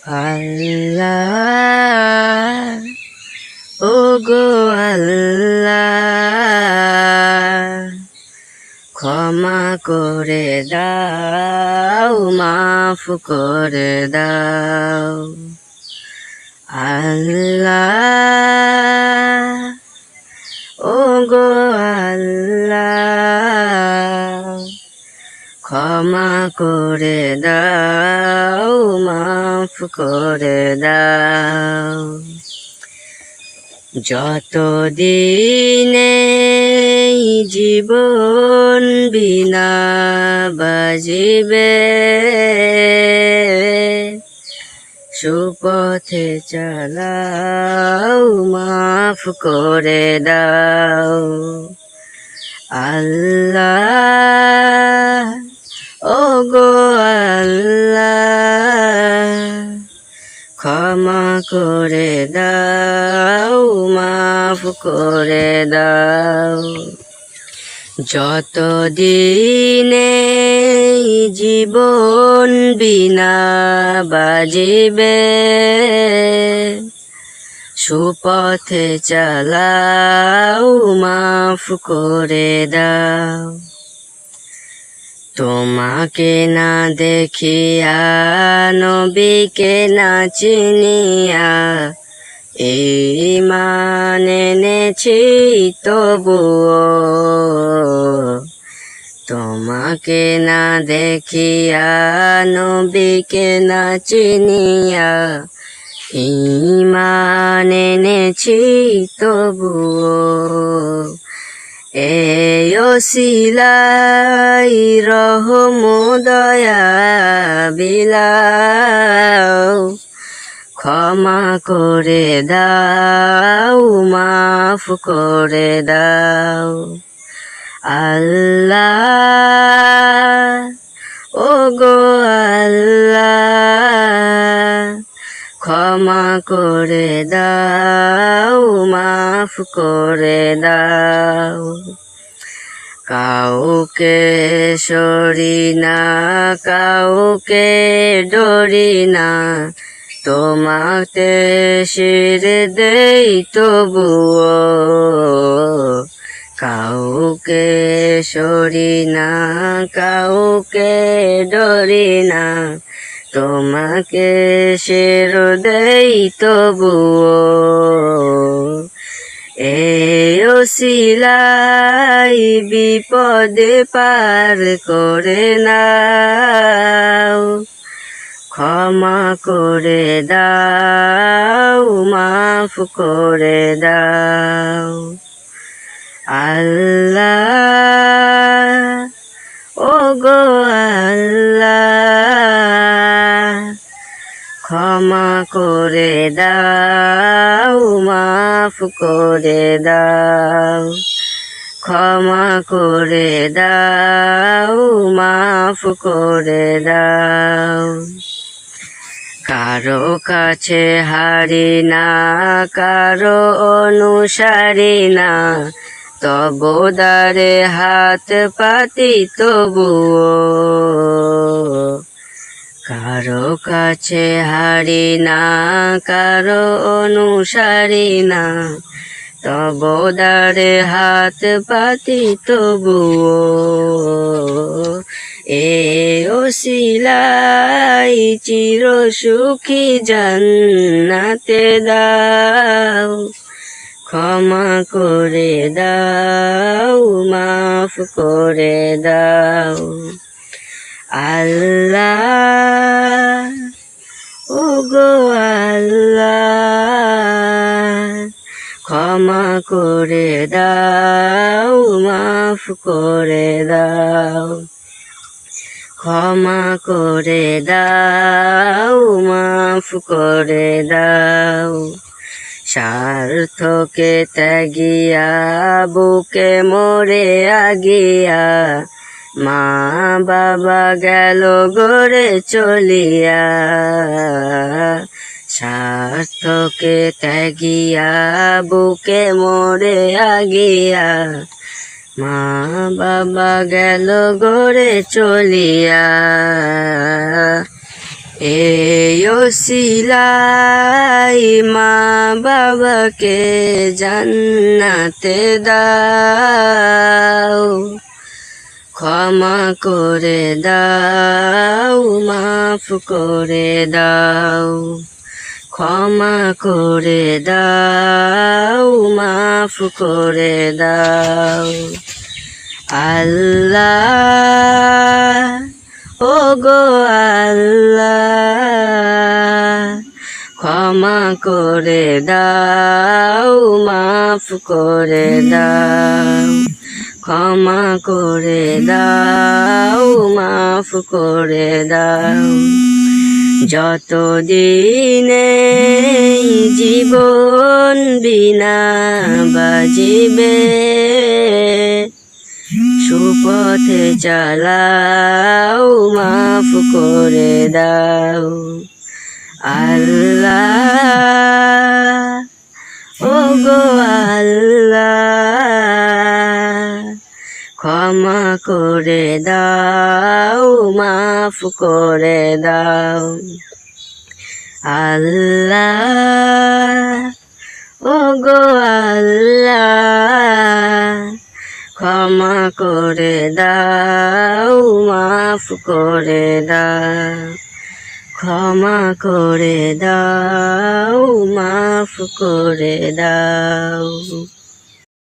আল্লাহ ও গো আল্লাহ, ক্ষমা করে দাও, মাফ করে দাও। আল্লাহ ও গো আল্লাহ, ক্ষমা করে দাও, মাফ করে দাও। যতদিনে জীবন বিনা বাজিবে, সুপথে চালাও, মাফ করে দাও। আল্লাহ ও গো আল্লাহ, ক্ষমা করে দাও, মাফ করে দাও। যতদিনে জীবন বিনা বাজিবে, সুপথে চালাও, মাফ করে দাও। তোমাকে না দেখিয়া, নবীকে না চিনিয়া, ঈমান এনেছি তবুও। তোমাকে না দেখিয়া, নবীকে না চিনিয়া, ঈমান এনেছি তবুও। এই ওসিলাই রহম দয়া বিলাও, ক্ষমা করে দাও, মাফ করে দাও। আল্লাহ ও গো আল্লাহ, ক্ষমা করে দাও, মাফ করে দাও। কাউকে সরি না, কাউকে ডরি না, তোমাতে শির দেই তবুও। কাউকে সরি না, কাউকে ডরি না, তোমাকে শির দেই তবুও। এই ওসিলাই বিপদে পার করে নাও, ক্ষমা করে দাও, মাফ করে দাও। আল্লাহ ও গো আল্লাহ, ক্ষমা করে দাও, মাফ করে দাও। ক্ষমা করে দাও, মাফ করে দাও। কারো কাছে হারি না, কারো অনুসারী না, তবু দ্বারে হাত পাতি তবুও। কারো কাছে হারি না, কারো অনুসারী না, তবু দ্বারে হাত পাতি তবুও। এ ওসিলাই চির সুখী জান্নাতে দাও, ক্ষমা করে দাও, মাফ করে দাও। আল্লাহ ও গো আল্লাহ, ক্ষমা করে দাও, মাফ করে দাও। ক্ষমা করে দাও, মাফ করে দাও। স্বার্থকে ত্যাগিয়া, বুকে মরে আগিয়া, মা বাবা গেল গড়ে চলিয়া। স্বার্থকে ত্যাগিয়া, বুকে মরে আগিয়া, মা বাবা গেল গড়ে চলিয়া। এই ওসিলাই মা বাবাকে জান্নাতে দাও, ক্ষমা করে দাও, মাফ করে দাও, ক্ষমা করে দাও, মাফ করে দাও। আল্লাহ, ও গো আল্লাহ, ক্ষমা করে দাও, মাফ করে দাও, ক্ষমা করে দাও, মাফ করে দাও। যতদিনে জীবন বিনা বাজিবে, সুপথে চালাও, মাফ করে দাও। আল্লাহ, ও গো আল্লাহ, ক্ষমা করে দাও, মাফ করে দাও। আল্লাহ, ও গো আল্লাহ, ক্ষমা করে দাও, মাফ করে দাও, ক্ষমা করে দাও, মাফ করে দাও।